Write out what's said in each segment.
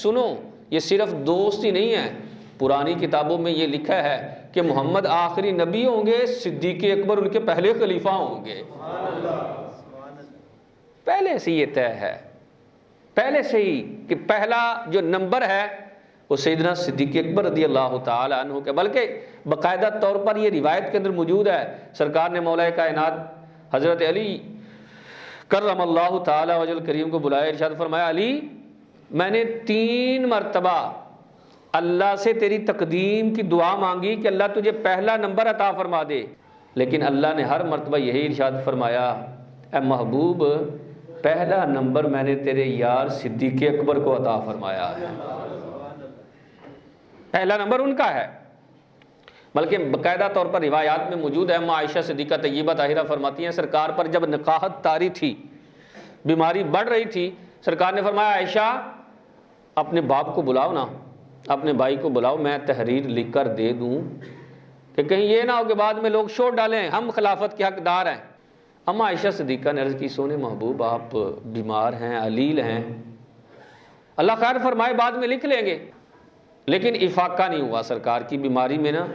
سنو یہ صرف دوست ہی نہیں ہے، پرانی کتابوں میں یہ لکھا ہے کہ محمد آخری نبی ہوں گے، صدیق اکبر ان کے پہلے خلیفہ ہوں گے۔ پہلے سے یہ طے ہے، پہلے سے ہی کہ پہلا جو نمبر ہے وہ سیدنا صدیق اکبر رضی اللہ تعالی عنہ کے، بلکہ باقاعدہ طور پر یہ روایت کے اندر موجود ہے، سرکار نے مولا کائنات حضرت علی کرم اللہ تعالی وجہ کریم کو بلایا، ارشاد فرمایا علی میں نے 3 مرتبہ اللہ سے تیری تقدیم کی دعا مانگی کہ اللہ تجھے پہلا نمبر عطا فرما دے، لیکن اللہ نے ہر مرتبہ یہی ارشاد فرمایا اے محبوب پہلا نمبر میں نے تیرے یار صدیق اکبر کو عطا فرمایا ہے، پہلا نمبر ان کا ہے۔ بلکہ باقاعدہ طور پر روایات میں موجود ہے، اما عائشہ صدیقہ طیبہ طاہرہ فرماتی ہیں سرکار پر جب نقاہت طاری تھی، بیماری بڑھ رہی تھی، سرکار نے فرمایا عائشہ اپنے باپ کو بلاؤ نا، اپنے بھائی کو بلاؤ، میں تحریر لکھ کر دے دوں کہ کہیں یہ نہ ہو کہ بعد میں لوگ شور ڈالیں ہم خلافت کے حقدار ہیں۔ اما عائشہ صدیقہ نے عرض کی سونے محبوب آپ بیمار ہیں، علیل ہیں، اللہ خیر فرمائے بعد میں لکھ لیں گے، لیکن افاقہ نہیں ہوا، سرکار کی بیماری میں نا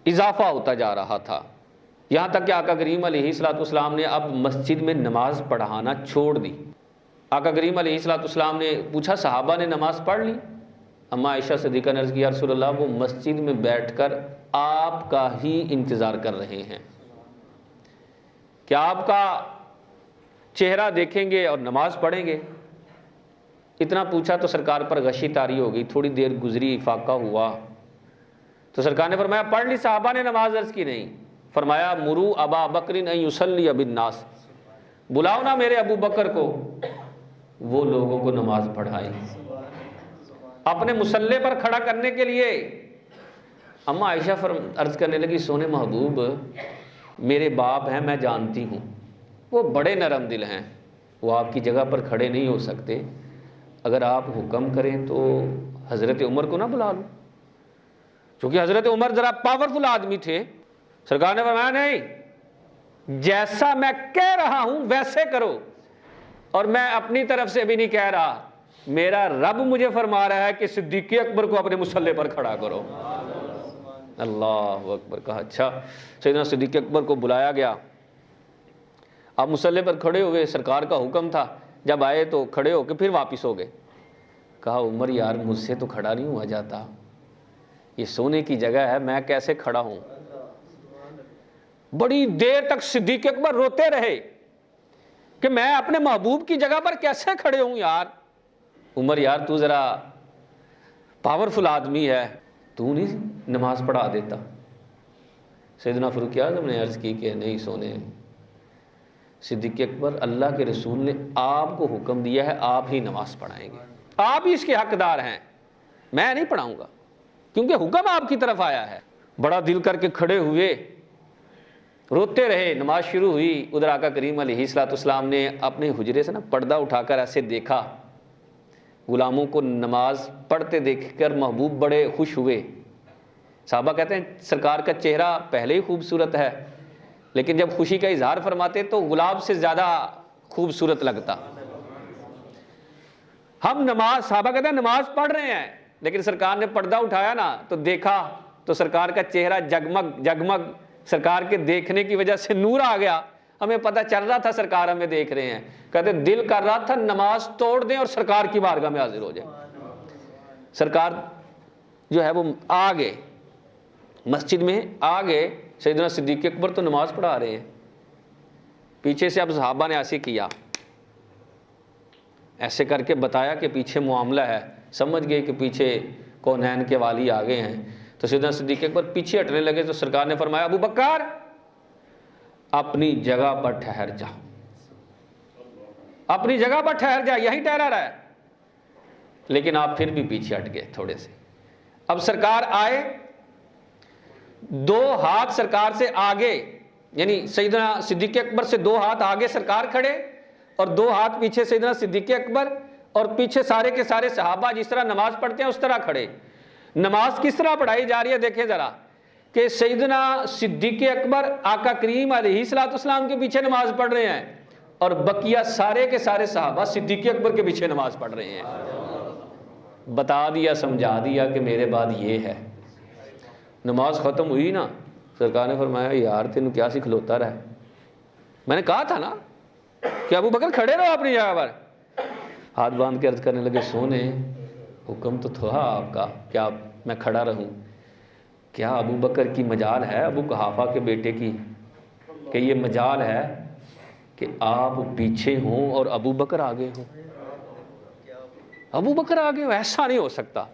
اضافہ ہوتا جا رہا تھا، یہاں تک کہ آقا کریم علیہ الصلوۃ والسلام نے اب مسجد میں نماز پڑھانا چھوڑ دی۔ آقا کریم علیہ الصلوۃ والسلام نے پوچھا صحابہ نے نماز پڑھ لی؟ اما عائشہ صدیقہ نے عرض کیا یا رسول اللہ وہ مسجد میں بیٹھ کر آپ کا ہی انتظار کر رہے ہیں کہ آپ کا چہرہ دیکھیں گے اور نماز پڑھیں گے۔ اتنا پوچھا تو سرکار پر غشی طاری ہو گئی، تھوڑی دیر گزری، افاقہ ہوا تو سرکار نے فرمایا پڑھ لی؟ صحابہ نے نماز عرض کی نہیں، فرمایا مرو ابا بکر ان یصلی بالناس، بلاؤ نا میرے ابو بکر کو، وہ لوگوں کو نماز پڑھائیں اپنے مصلی پر کھڑا کرنے کے لیے۔ اما عائشہ عرض کرنے لگی سونے محبوب میرے باپ ہیں، میں جانتی ہوں وہ بڑے نرم دل ہیں، وہ آپ کی جگہ پر کھڑے نہیں ہو سکتے، اگر آپ حکم کریں تو حضرت عمر کو نہ بلا لوں، کیونکہ حضرت عمر ذرا پاورفل آدمی تھے۔ سرکار نے فرمایا نہیں، جیسا میں کہہ رہا ہوں ویسے کرو، اور میں اپنی طرف سے بھی نہیں کہہ رہا، میرا رب مجھے فرما رہا ہے کہ صدیق اکبر کو اپنے مصلی پر کھڑا کرو۔ اللہ اکبر کہا اچھا۔ سیدنا صدیق اکبر کو بلایا گیا، آپ مصلی پر کھڑے ہوئے، سرکار کا حکم تھا، جب آئے تو کھڑے ہو کے پھر واپس ہو گئے۔ کہا عمر یار مجھ سے تو کھڑا نہیں ہوا جاتا، یہ سونے کی جگہ ہے، میں کیسے کھڑا ہوں؟ بڑی دیر تک صدیق اکبر روتے رہے کہ میں اپنے محبوب کی جگہ پر کیسے کھڑے ہوں یار۔ عمر یار تو ذرا پاورفل آدمی ہے، تو نہیں نماز پڑھا دیتا؟ سیدنا فاروق اعظم نے عرض کی کہ نہیں سونے، صدیق اکبر اللہ کے رسول نے آپ کو حکم دیا ہے آپ ہی نماز پڑھائیں گے، آپ ہی اس کے حقدار ہیں، میں نہیں پڑھاؤں گا کیونکہ حکم آپ کی طرف آیا ہے۔ بڑا دل کر کے کھڑے ہوئے، روتے رہے، نماز شروع ہوئی۔ ادھر آقا کریم علیہ الصلوۃ والسلام نے اپنے حجرے سے نا پردہ اٹھا کر ایسے دیکھا، غلاموں کو نماز پڑھتے دیکھ کر محبوب بڑے خوش ہوئے۔ صحابہ کہتے ہیں سرکار کا چہرہ پہلے ہی خوبصورت ہے، لیکن جب خوشی کا اظہار فرماتے تو گلاب سے زیادہ خوبصورت لگتا۔ ہم نماز، صحابہ کہتے ہیں نماز پڑھ رہے ہیں، لیکن سرکار نے پردہ اٹھایا نا تو دیکھا تو سرکار کا چہرہ جگمگ جگمگ، سرکار کے دیکھنے کی وجہ سے نور آ گیا، ہمیں پتہ چل رہا تھا سرکار ہمیں دیکھ رہے ہیں۔ کہتے دل کر رہا تھا نماز توڑ دیں اور سرکار کی بارگاہ میں حاضر ہو جائیں۔ سرکار جو ہے وہ آ گئے، مسجد میں آ گئے، سیدنا صدیق اکبر تو نماز پڑھا رہے ہیں، پیچھے سے اب صحابہ نے ایسے کیا، ایسے کر کے بتایا کہ پیچھے معاملہ ہے، سمجھ گئے کہ پیچھے کونین کے والی آ گئے ہیں، تو سیدنا صدیق اکبر پیچھے ہٹنے لگے تو سرکار نے فرمایا ابو بکر اپنی جگہ پر ٹھہر جا، اپنی جگہ پر ٹھہر جا، یہیں ٹھہرا رہا ہے۔ لیکن آپ پھر بھی پیچھے ہٹ گئے تھوڑے سے۔ اب سرکار آئے، 2 ہاتھ سرکار سے آگے، یعنی سیدنا صدیق اکبر سے 2 ہاتھ آگے سرکار کھڑے اور 2 ہاتھ پیچھے سیدنا صدیق اکبر، اور پیچھے سارے کے سارے صحابہ جس طرح نماز پڑھتے ہیں اس طرح کھڑے۔ نماز کس طرح پڑھائی جا رہی ہے دیکھیں ذرا، کہ سیدنا صدیق اکبر آقا کریم علیہ الصلوۃ والسلام کے پیچھے نماز پڑھ رہے ہیں، اور بقیہ سارے کے سارے صحابہ صدیق اکبر کے پیچھے نماز پڑھ رہے ہیں۔ بتا دیا سمجھا دیا کہ میرے بعد یہ ہے. نماز ختم ہوئی نا, سرکار نے فرمایا یار تینوں کیا سکھلوتا رہا ہے, میں نے کہا تھا نا کہ ابو بکر کھڑے رہو اپنی جگہ پر. ہاتھ باندھ کے عرض کرنے لگے سونے حکم تو تھا آپ کا کیا میں کھڑا رہوں, کیا ابو بکر کی مجال ہے ابو قحافہ کے بیٹے کی کہ یہ مجال ہے کہ آپ پیچھے ہوں اور ابو بکر آگے ہوں؟ ابو بکر آگے ہو, ایسا نہیں ہو سکتا.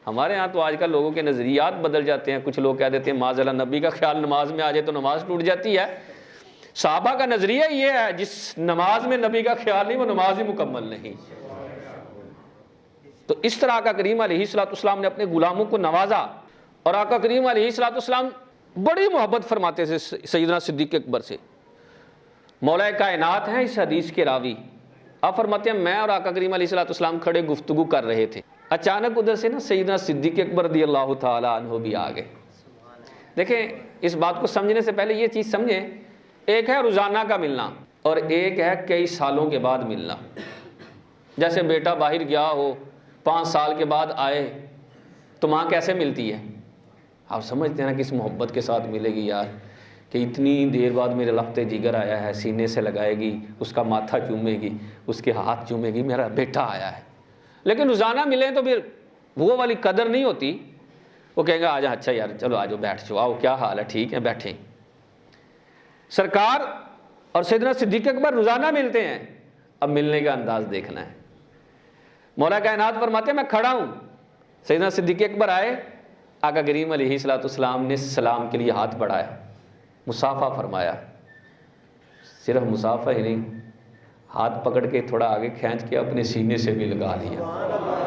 ہمارے ہاں تو آج کل لوگوں کے نظریات بدل جاتے ہیں. کچھ لوگ کہہ دیتے ہیں معاذ اللہ نبی کا خیال نماز میں آ جائے تو نماز ٹوٹ جاتی ہے. صحابہ کا نظریہ یہ ہے جس نماز میں نبی کا خیال نہیں وہ نماز ہی مکمل نہیں. تو اس طرح آقا کریم علیہ الصلوۃ والسلام نے اپنے غلاموں کو نوازا, اور آقا کریم علیہ الصلوۃ والسلام بڑی محبت فرماتے تھے سیدنا صدیق اکبر سے. مولا کائنات ہیں اس حدیث کے راوی. آپ فرماتے ہیں میں اور آقا کریم علیہ الصلوۃ والسلام کھڑے گفتگو کر رہے تھے, اچانک ادھر سے نا سیدنا صدیق اکبر رضی اللہ تعالی عنہ بھی آ گئے. دیکھیں اس بات کو سمجھنے سے پہلے یہ چیز سمجھیں, ایک ہے روزانہ کا ملنا اور ایک ہے کئی سالوں کے بعد ملنا. جیسے بیٹا باہر گیا ہو 5 سال کے بعد آئے تو ماں کیسے ملتی ہے؟ آپ سمجھتے ہیں نا کس محبت کے ساتھ ملے گی یار, کہ اتنی دیر بعد میرے لخت جگر آیا ہے, سینے سے لگائے گی, اس کا ماتھا چومے گی, اس کے ہاتھ چومے گی, میرا بیٹا آیا ہے. لیکن روزانہ ملیں تو پھر وہ والی قدر نہیں ہوتی. وہ کہیں گا آجا اچھا یار چلو آجو بیٹھ جاؤ, آؤ کیا حال ہے, ٹھیک ہے بیٹھیں. سرکار اور سیدنا صدیق اکبر روزانہ ملتے ہیں. اب ملنے کا انداز دیکھنا ہے. مولا کائنات فرماتے ہیں میں کھڑا ہوں, سیدنا صدیق اکبر آئے, آقا کریم علیہ الصلوۃ والسلام نے سلام کے لیے ہاتھ بڑھایا, مصافحہ فرمایا. صرف مصافحہ ہی نہیں, ہاتھ پکڑ کے تھوڑا آگے کھینچ کے اپنے سینے سے بھی لگا لیا.